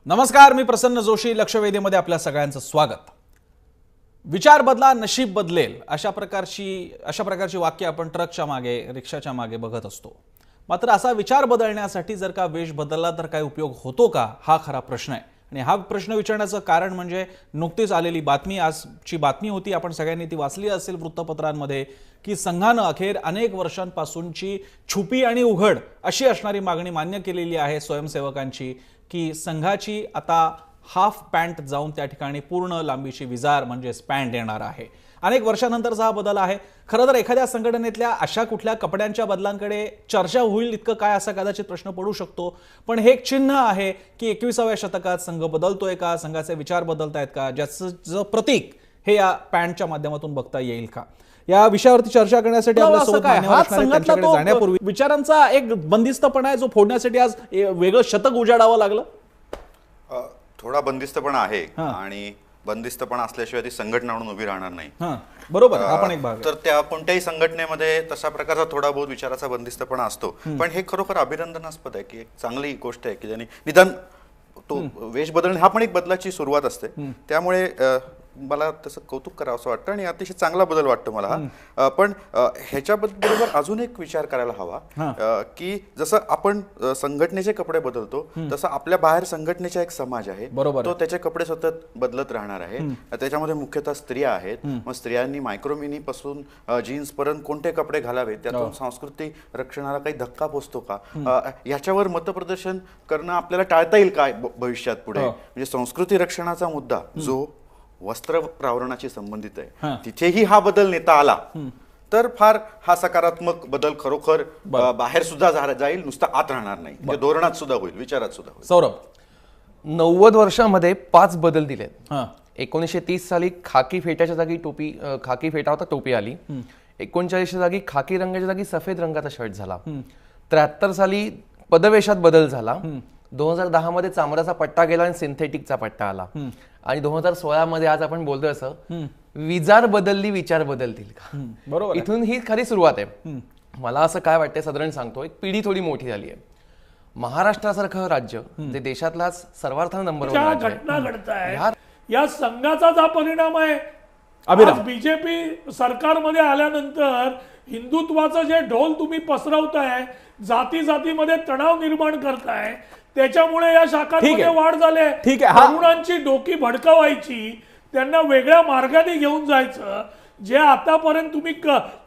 नमस्कार, मी प्रसन्न जोशी. लक्षवेधीमध्ये आपल्या सगळ्यांचं स्वागत. विचार बदला, नशीब बदलेल, अशा प्रकारची वाक्य आपण ट्रकच्या मागे, रिक्षाच्या मागे बघत असतो. मात्र असा विचार बदलण्यासाठी जर का वेश बदलला तर काय उपयोग होतो का, हा खरा प्रश्न आहे. आणि हा प्रश्न विचारण्याचं कारण म्हणजे नुकतीच आलेली बातमी, आजची बातमी होती, आपण सगळ्यांनी ती वाचली असेल वृत्तपत्रांमध्ये, की संघानं अखेर अनेक वर्षांपासूनची छुपी आणि उघड अशी असणारी मागणी मान्य केलेली आहे स्वयंसेवकांची, की संघाची आता हाफ पॅन्ट जाऊन त्या ठिकाणी पूर्ण लांबीची विजार म्हणजेच पॅन्ट येणार आहे. अनेक वर्षांनंतरचा हा बदल आहे. खरं तर एखाद्या संघटनेतल्या अशा कुठल्या कपड्यांच्या बदलांकडे चर्चा होईल इतकं काय असा कदाचित प्रश्न पडू शकतो. पण हे एक चिन्ह आहे की 21व्या शतकात संघ बदलतोय का, संघाचे विचार बदलतायत का, ज्याचं प्रतीक हे या पॅन्टच्या माध्यमातून बघता येईल का, या विषयावरती चर्चा करण्यासाठी आपल्यासोबत त्यांच्याकडे जाण्यापूर्वी विचारांचा एक बंदिस्तपणा आहे जो फोडण्यासाठी आज वेगळं शतक उजाडावं लागलं. थोडा बंदिस्तपणा आहे आणि बंदिस्तपणा असल्याशिवाय ती संघटना म्हणून उभी राहणार नाही. बरोबर, हा पण एक भाग. तर त्या कोणत्याही संघटनेमध्ये तशा प्रकारचा थोडा बहुत विचाराचा बंदिस्तपणा असतो. पण हे खरोखर अभिनंदनास्पद आहे की एक चांगली गोष्ट आहे की ज्यांनी निदान तो वेश बदलणे हा पण एक बदलाची सुरुवात असते. त्यामुळे मला तसं कौतुक करावं असं वाटतं आणि अतिशय चांगला बदल वाटतो मला हा. पण ह्याच्याबरोबर अजून एक विचार करायला हवा की जसं आपण संघटनेचे कपडे बदलतो तसं आपल्या बाहेर संघटनेचा एक समाज आहे, तो त्याचे कपडे सतत बदलत राहणार आहे. त्याच्यामध्ये मुख्यतः स्त्रिया आहेत. मग स्त्रियांनी मायक्रोमिनी पासून जीन्स पर्यंत कोणते कपडे घालावे, त्यातून सांस्कृतिक रक्षणाला काही धक्का पोचतो का, याच्यावर मतप्रदर्शन करणं आपल्याला टाळता येईल काय भविष्यात पुढे. म्हणजे संस्कृती रक्षणाचा मुद्दा जो वस्त्र प्रावरणाशी संबंधित आहे, तिथेही हा बदल नेता आला तर फार हा सकारात्मक बदल खरोखर बाहेर सुद्धा जाईल, नुसता आत राहणार नाही. म्हणजे धोरणात सुद्धा होईल, विचारात सुद्धा होईल. सौरभ, 90 वर्षामध्ये 5 बदल दिलेत. 1930 साली खाकी फेट्याच्या जागी टोपी, खाकी फेटा होता, टोपी आली. 39च्या जागी खाकी रंगाच्या जागी सफेद रंगाचा शर्ट झाला. 73 साली पदवेशात बदल झाला. 2010 मध्ये चामड्याचा पट्टा गेला आणि सिंथेटिकचा पट्टा आला. आणि 2016 मध्ये आज आपण बोलतोय असं विचार बदलली, विचार बदलतील का, बरोबर, इथून ही खरी सुरुवात आहे. मला असं काय वाटतंय, साधारण सांगतो, एक पिढी थोडी मोठी झाली आहे. महाराष्ट्रासारखं राज्य जे देशातला सर्वार्थ नंबर घटना घडताय, या संघाचाच हा परिणाम आहे. बीजेपी सरकारमध्ये आल्यानंतर हिंदुत्वाचं जे ढोल तुम्ही पसरवताय, जाती जातीमध्ये तणाव निर्माण करताय, त्याच्यामुळे या शाखांमध्ये वाढ झाली. तरुणांची डोकी भडकवायची, त्यांना वेगळ्या मार्गाने घेऊन जायचं. जे आतापर्यंत तुम्ही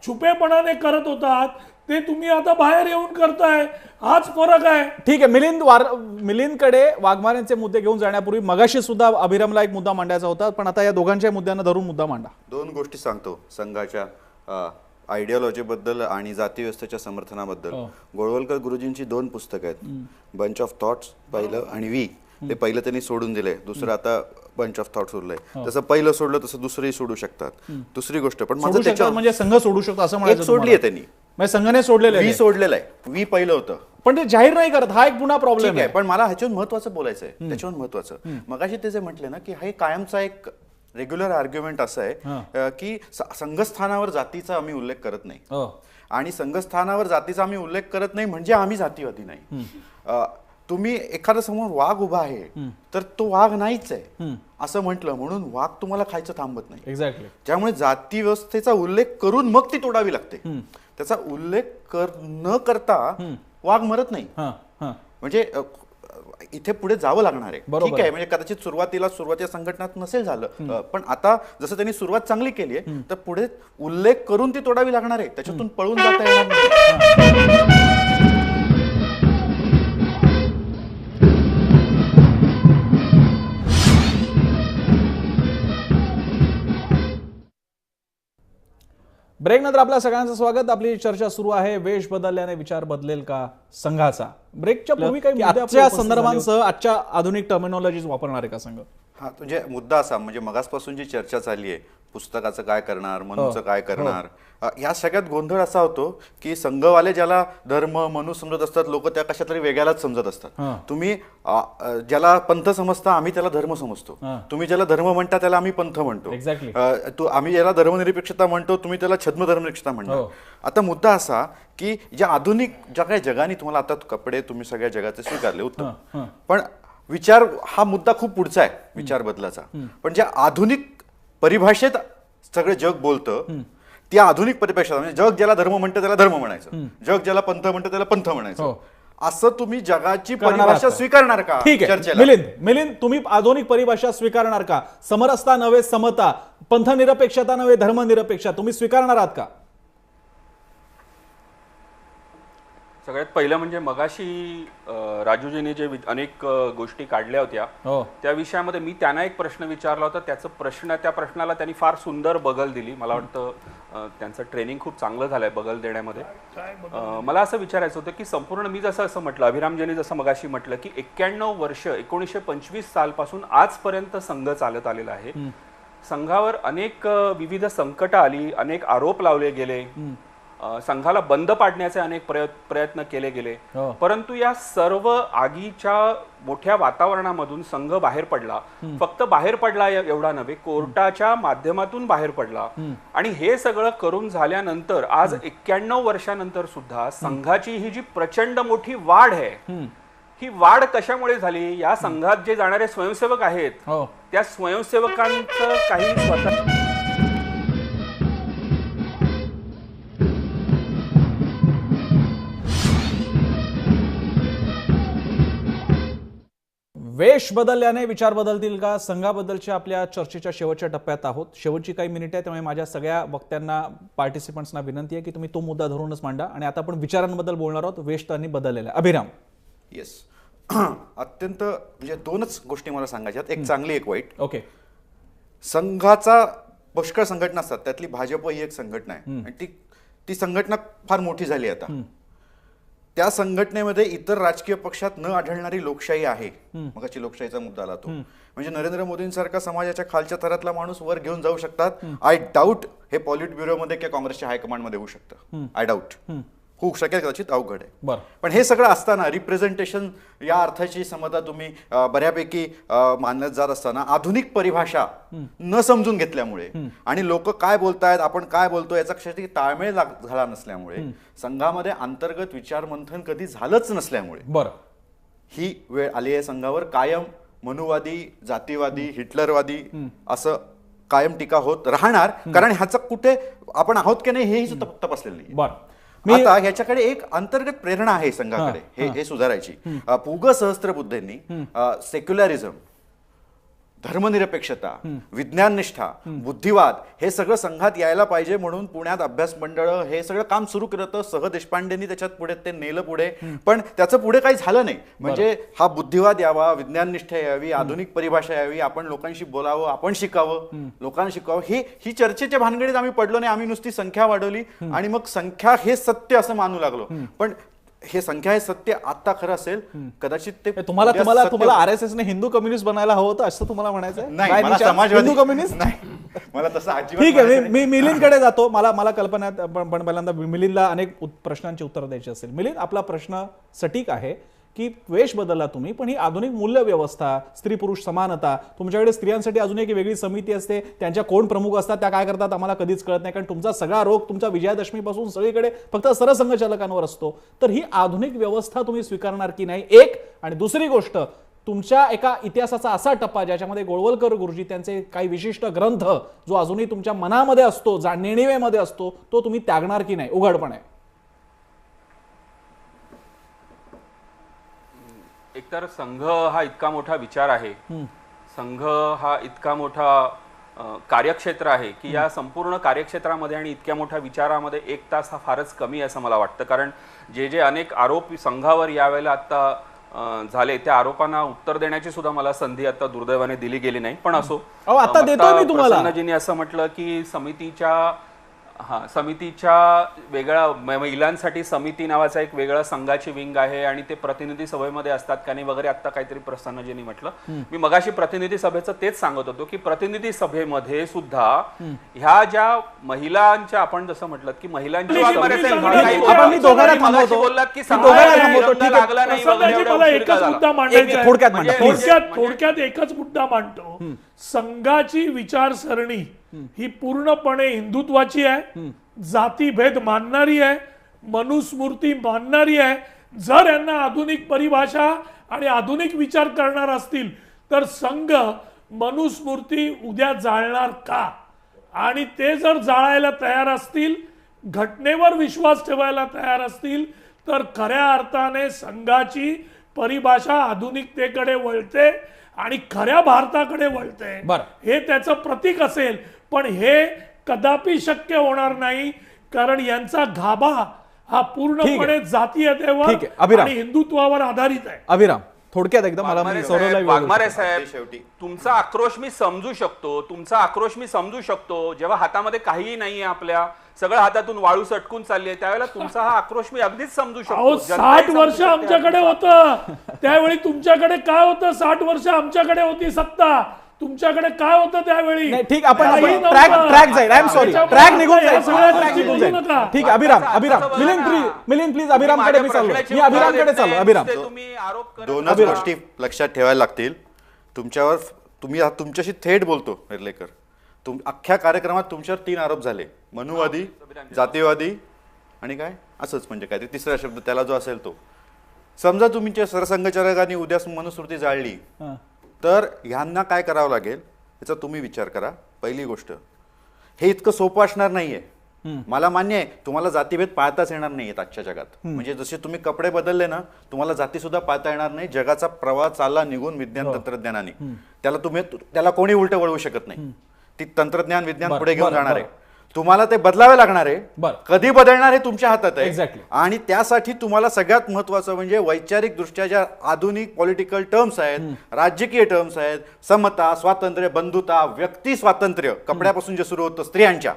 छुपेपणाने करत होतात ते तुम्ही आता बाहेर येऊन करताय, हाच फरक आहे. ठीक आहे, मिलिंदकडे वाघमारेंचे मुद्दे घेऊन जाण्यापूर्वी मगाशी सुद्धा अभिरामला एक मुद्दा मांडायचा होता, पण आता या दोघांच्या मुद्द्यांना धरून मुद्दा मांडा. 2 गोष्टी सांगतो संघाच्या आयडियोलॉजी बद्दल आणि जाती व्यवस्थेच्या समर्थनाबद्दल. गोळवलकर गुरुजींची 2 पुस्तकं आहेत, बंच ऑफ थॉट्स पहिलं आणि वी. ते पहिलं त्यांनी सोडून दिलंय, दुसरं आता बंच ऑफ थॉट्स उरलंय. जसं पहिलं सोडलं तसं दुसरंही सोडू शकतात. दुसरी गोष्ट पण माझं त्याच्यावर म्हणजे संघ सोडू शकतो असं म्हणायचं. सोडली आहे त्यांनी, म्हणजे संघाने सोडलेलं आहे, वी सोडलेलं आहे. वी पहिलं होतं पण ते जाहीर नाही करत, हा एक पुन्हा प्रॉब्लेम आहे. पण मला ह्याच्यावर महत्वाचं बोलायचं आहे. त्याच्यावर महत्वाचं मगाशी ते जे म्हटले ना की हे कायमचा एक रेग्युलर आर्ग्युमेंट असं आहे की संघस्थानावर जातीचा आम्ही उल्लेख करत नाही, आणि संघस्थानावर जातीचा आम्ही उल्लेख करत नाही म्हणजे आम्ही जातीवादी नाही. तुम्ही एखादा समोर वाघ उभा आहे तर तो वाघ नाहीच आहे असं म्हटलं म्हणून वाघ तुम्हाला खायचं थांबत नाही. एक्झॅक्टली. त्यामुळे जाती व्यवस्थेचा उल्लेख करून मग ती तोडावी लागते. त्याचा उल्लेख न करता वाघ मरत नाही. म्हणजे इथे पुढे जावं लागणार आहे. ठीक आहे, म्हणजे कदाचित सुरुवातीच्या संघटनात नसेल झालं, पण आता जसं त्यांनी सुरुवात चांगली केली आहे तर पुढे उल्लेख करून ती तोडावी लागणार आहे. त्याच्यातून पळून जाता येणार नाही. ब्रेक नंतर आपल्या सगळ्यांचं स्वागत. आपली चर्चा सुरू आहे, वेश बदलल्याने विचार बदलेल का संघाचा. ब्रेकच्या पूर्वी काही आजच्या संदर्भांसह आजच्या आधुनिक टर्मिनॉलॉजीज वापरणार आहे का संघ? हा, म्हणजे मुद्दा असा, म्हणजे मगासपासून जी चर्चा चालली आहे, पुस्तकाचं काय करणार, मनूचं काय करणार, या सगळ्यात गोंधळ असा होतो की संघवाले ज्याला धर्म मनू समजत असतात, लोक त्या कशा तरी वेगळ्यालाच समजत असतात. तुम्ही ज्याला पंथ समजता आम्ही त्याला धर्म समजतो, तुम्ही ज्याला धर्म म्हणता त्याला आम्ही पंथ म्हणतो, आम्ही ज्याला धर्मनिरपेक्षता म्हणतो तुम्ही त्याला छद्म धर्मनिरपेक्षता म्हणता. आता मुद्दा असा की ज्या आधुनिक ज्या काही जगाने तुम्हाला आता कपडे तुम्ही सगळ्या जगाचे स्वीकारले उत्तम, पण विचार हा मुद्दा खूप पुढचा आहे विचार बदलाचा, पण ज्या आधुनिक परिभाषेत सगळं जग बोलतं त्या आधुनिक परिभाषेत म्हणजे जग ज्याला धर्म म्हणतं त्याला धर्म म्हणायचं, जग ज्याला पंथ म्हणतं त्याला पंथ म्हणायचं, असं तुम्ही जगाची परिभाषा स्वीकारणार का? ठीक आहे मिलिंद, तुम्ही आधुनिक परिभाषा स्वीकारणार का? समरसता नव्हे समता, पंथनिरपेक्षता नव्हे धर्मनिरपेक्षता, तुम्ही स्वीकारणार आहात का? सगळ्यात पहिलं म्हणजे मगाशी राजूजींनी जे अनेक गोष्टी काढल्या होत्या त्या विषयामध्ये मी त्यांना एक प्रश्न विचारला होता, त्या प्रश्नाला त्यांनी फार सुंदर बगल दिली. मला वाटतं त्यांचं ट्रेनिंग खूप चांगलं झालंय बगल देण्यामध्ये. मला असं विचारायचं होतं की संपूर्ण मी असं म्हटलं, अभिरामजींनी जसं मगाशी म्हटलं की 91 वर्ष 1925 सालपासून आजपर्यंत संघ चालत आलेला आहे. संघावर अनेक विविध संकट आली, अनेक आरोप लावले गेले, संघाला बंद पाडण्याचे अनेक प्रयत्न केले गेले, परंतु या सर्व आगीच्या मोठ्या वातावरणामधून संघ बाहेर पडला. फक्त बाहेर पडला एवढा नव्हे, कोर्टाच्या माध्यमातून बाहेर पडला. आणि हे सगळं करून झाल्यानंतर आज 91 वर्षानंतर सुद्धा संघाची ही जी प्रचंड मोठी वाढ आहे, ही वाढ कशामुळे झाली? या संघात जे जाणारे स्वयंसेवक आहेत त्या स्वयंसेवकांचं काही स्वतः वेश बदलल्याने विचार बदलतील का? संघाबद्दलच्या आपल्या चर्चेच्या शेवटच्या टप्प्यात आहोत. शेवटची काही मिनिटे आहे, त्यामुळे माझ्या सगळ्या वक्त्यांना पार्टिसिपंट्सना विनंती आहे की तुम्ही तो मुद्दा धरूनच मांडा. आणि आता आपण विचारांबद्दल बोलणार आहोत. वेश त्यांनी बदललेला आहे. अभिराम. येस, अत्यंत म्हणजे दोनच गोष्टी मला सांगायच्यात, एक चांगली एक वाईट. ओके. संघाचा पुष्कळ संघटना असतात, त्यातली भाजप ही एक संघटना आहे आणि ती संघटना फार मोठी झाली आता. त्या संघटनेमध्ये इतर राजकीय पक्षात न आढळणारी लोकशाही आहे. मगाची लोकशाहीचा मुद्दा आला तो, म्हणजे नरेंद्र मोदींसारखा समाजाच्या खालच्या थरातला माणूस वर घेऊन जाऊ शकतात. आय डाऊट हे पॉलिट ब्युरोमध्ये किंवा काँग्रेसच्या हायकमांडमध्ये होऊ शकतं. आय डाऊट होऊ शकेल, कदाचित अवघड आहे. पण हे सगळं असताना रिप्रेझेंटेशन या अर्थाची समता तुम्ही बऱ्यापैकी मानण्यात जात असताना आधुनिक परिभाषा न समजून घेतल्यामुळे आणि लोक काय बोलतायत आपण काय बोलतो याचा कशाची ताळमेळ झाला नसल्यामुळे, संघामध्ये अंतर्गत विचार मंथन कधी झालंच नसल्यामुळे ही वेळ आली आहे संघावर. कायम मनुवादी, जातीवादी, हिटलरवादी असं कायम टीका होत राहणार, कारण ह्याचं कुठे आपण आहोत की नाही हेही तपासलेलं नाही. आता ह्याच्याकडे एक अंतर्गत प्रेरणा आहे संघाकडे हे सुधारायची. पुग सहस्त्रबुद्धेंनी सेक्युलरिझम, धर्मनिरपेक्षता, विज्ञाननिष्ठा, बुद्धिवाद हे सगळं संघात यायला पाहिजे म्हणून पुण्यात अभ्यास मंडळ हे सगळं काम सुरू केलं होतं. सह देशपांडेंनी त्याच्यात पुढे ते नेलं पुढे, पण त्याचं पुढे काही झालं नाही. म्हणजे हा बुद्धिवाद यावा, विज्ञाननिष्ठा यावी, आधुनिक परिभाषा यावी, आपण लोकांशी बोलावं, आपण शिकावं, लोकांना शिकावं, ही चर्चेच्या भानगडीत आम्ही पडलो नाही. आम्ही नुसती संख्या वाढवली आणि मग संख्या हे सत्य असं मानू लागलो. पण हे संख्या हे सत्य आता खरं असेल कदाचित ते तुम्हाला आरएसएस ने हिंदू कम्युनिस्ट बनायला हवं होतं असं तुम्हाला म्हणायचं नाही. मला समाजवादी हिंदू कम्युनिस्ट नाही, मला तसं अजिबात. ठीक आहे, मी मिलिंदकडे जातो. मला कल्पना आहे, पण पहिल्यांदा मिलिंदला अनेक प्रश्नांची उत्तर द्यायची असेल. मिलिंद, आपला प्रश्न सटीक आहे की वेश बदलला तुम्ही, पण ही आधुनिक मूल्य व्यवस्था, स्त्री पुरुष समानता, तुमच्याकडे स्त्रियांसाठी अजून एक वेगळी समिती असते, त्यांच्या कोण प्रमुख असतात, त्या काय करतात आम्हाला कधीच कळत नाही, कारण तुमचा सगळा रोग तुमच्या विजयादशमीपासून सगळीकडे फक्त सरसंघचालकांवर असतो. तर ही आधुनिक व्यवस्था तुम्ही स्वीकारणार की नाही, एक. आणि दुसरी गोष्ट, तुमच्या एका इतिहासाचा असा टप्पा ज्याच्यामध्ये गोळवलकर गुरुजी त्यांचे काही विशिष्ट ग्रंथ जो अजूनही तुमच्या मनामध्ये असतो, नेणिवेमध्ये असतो, तो तुम्ही त्यागणार की नाही उघडपणे? एकतर संघ हा इतका मोठा विचार आहे, संघ हा इतका मोठा कार्यक्षेत्र आहे की या संपूर्ण कार्यक्षेत्रामध्ये आणि इतक्या मोठ्या विचारामध्ये 1 तास हा फारच कमी असं मला वाटतं. कारण जे अनेक आरोप संघावर यावेळेला आता झाले त्या आरोपांना उत्तर देण्याची सुद्धा मला संधी आता दुर्दैवाने दिली गेली नाही. पण असो, आता देतो मी तुम्हाला. प्रसन्नजींनी असं म्हटलं की समितीच्या वेगळा महिलांसाठी समिती नावाचा एक वेगळा संघाची विंग आहे आणि ते प्रतिनिधी सभेमध्ये असतात का नाही वगैरे आता काहीतरी प्रसन्नजींनी म्हटलं. मी मगाशी प्रतिनिधी सभेचं तेच सांगत होतो की प्रतिनिधी सभेमध्ये सुद्धा ह्या ज्या महिलांच्या, आपण जसं म्हटलं की महिलांची थोडक्यात एकच मुद्दा मांडतो. संघाची विचारसरणी ही पूर्णपणे हिंदुत्वाची आहे, जातीभेद मानणारी आहे, मनुस्मृती मानणारी आहे. जर यांना आधुनिक परिभाषा आणि आधुनिक विचार करणार असतील तर संघ मनुस्मृती उद्या जाळणार का? आणि ते जर जाळायला तयार असतील, घटनेवर विश्वास ठेवायला तयार असतील, तर खऱ्या अर्थाने संघाची परिभाषा आधुनिकतेकडे वळते आणि खऱ्या भारताकडे वळते. हे त्याचं प्रतीक असेल. पण हे कदापि शक्य होणार नाही, कारण यांचा गाभा हा पूर्णपणे जातीयतेवर आणि हिंदुत्वावर आधारित आहे. अभिराम, थोडक्यात एकदम मला वाघमारे साहेब, तुमचा आक्रोश मी समजू शकतो. जेव्हा हातामध्ये काहीही नाहीये, आपल्या सगळं हातातून वाळू सटकून चालली आहे, त्यावेळेला तुमचा हा आक्रोश मी अगदीच समजू शकतो. 60 वर्ष आमच्याकडे होतं, त्यावेळी तुमच्याकडे काय होतं? 60 वर्ष आमच्याकडे होती सत्ता, तुमच्याकडे काय होतं त्यावेळी? ठीक, आपण ट्रॅक जाईल. आय एम सॉरी, ट्रॅक निघून जाईल. ठीक, अभिराम मिलिंद प्लीज अभिरामकडे मी अभिरामकडे चाललो. अभिराम, दोनच गोष्टी लक्षात ठेवायला लागतील. तुमच्याशी थेट बोलतो निर्लेकर. अख्ख्या कार्यक्रमात तुमच्यावर 3 आरोप झाले: मनुवादी, जातीवादी आणि काय असंच, म्हणजे काय ते तिसरा शब्द त्याला जो असेल तो. समजा तुमच्या सरसंघचालकांनी उद्या मनुस्मृती जाळली तर ह्यांना काय करावं लागेल याचा तुम्ही विचार करा. पहिली गोष्ट, हे इतकं सोपं असणार नाहीये. मला मान्य आहे तुम्हाला जातीभेद पाळताच येणार नाहीयेत आजच्या जगात. म्हणजे जसे तुम्ही कपडे बदलले ना, तुम्हाला जाती सुद्धा पाळता येणार नाही. जगाचा प्रवाह चालला निघून विज्ञान तंत्रज्ञानाने, त्याला कोणी उलट वळवू शकत नाही. ती तंत्रज्ञान विज्ञान पुढे घेऊन जाणार आहे. तुम्हाला ते बदलावे लागणार आहे. कधी बदलणार हे तुमच्या हातात आहे. आणि त्यासाठी तुम्हाला सगळ्यात महत्वाचं म्हणजे वैचारिक दृष्ट्या ज्या आधुनिक पॉलिटिकल टर्म्स आहेत, राजकीय टर्म्स आहेत, समता, स्वातंत्र्य, बंधुता, व्यक्ती स्वातंत्र्य, कपड्यापासून जे सुरू होतं स्त्रियांच्या,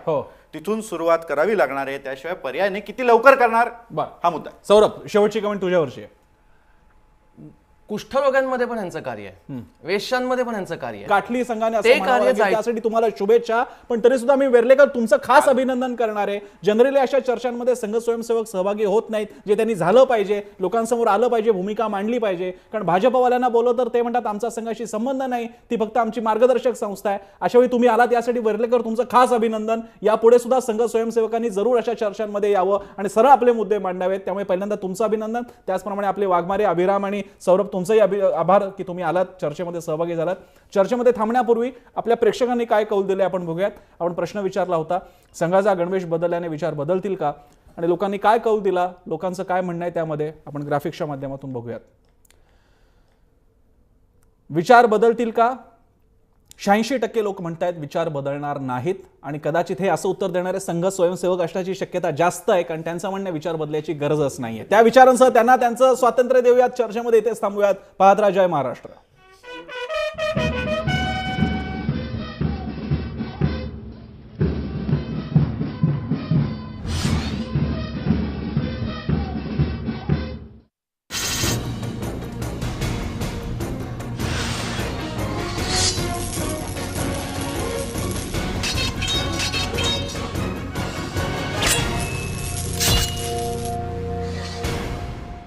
तिथून सुरुवात करावी लागणार आहे. त्याशिवाय पर्याय नाही. किती लवकर करणार हा मुद्दा. सौरभ, शेवटची कमेंट तुझ्यावरची आहे. कुष्ठरोगांमध्ये पण यांचं कार्य आहे, वेश्यांमध्ये पण यांचं कार्य आहे. काटली संघाने त्यासाठी तुम्हाला शुभेच्छा. पण तरी सुद्धा मी वेर्लेकर तुमचं खास अभिनंदन करणार आहे. जनरली अशा चर्चांमध्ये संघ स्वयंसेवक सहभागी होत नाहीत, जे त्यांनी झालं पाहिजे, लोकांसमोर आलं पाहिजे, भूमिका मांडली पाहिजे. कारण भाजपवाल्यांना बोललं तर ते म्हणतात आमचा संघाशी संबंध नाही, ती फक्त आमची मार्गदर्शक संस्था आहे. अशा वेळी तुम्ही आलात यासाठी वेर्लेकर तुमचं खास अभिनंदन. यापुढे सुद्धा संघ स्वयंसेवकांनी जरूर अशा चर्चांमध्ये यावं आणि सरळ आपले मुद्दे मांडावेत. त्यामुळे पहिल्यांदा तुमचं अभिनंदन. त्याचप्रमाणे आपले वाघमारे, अभिराम आणि सौरभ, तुमचंही आभार की तुम्ही आलात, चर्चेमध्ये सहभागी झालात. चर्चेमध्ये थांबण्यापूर्वी आपल्या प्रेक्षकांनी काय कौल दिले आपण बघूयात. आपण प्रश्न विचारला होता, संघाचा गणवेश बदलल्याने विचार बदलतील का, आणि लोकांनी काय कौल दिला, लोकांचं काय म्हणणं आहे त्यामध्ये आपण ग्राफिक्सच्या माध्यमातून बघूयात. विचार बदलतील का? 86% लोक म्हणतायत विचार बदलणार नाहीत. आणि कदाचित हे असं उत्तर देणारे संघ स्वयंसेवक असण्याची शक्यता जास्त आहे, कारण त्यांचं म्हणणं विचार बदलायची गरजच नाहीये. त्या विचारांसह त्यांना त्यांचं स्वातंत्र्य देऊयात. चर्चेमध्ये इथेच थांबूयात. पाहत राहा जय महाराष्ट्र.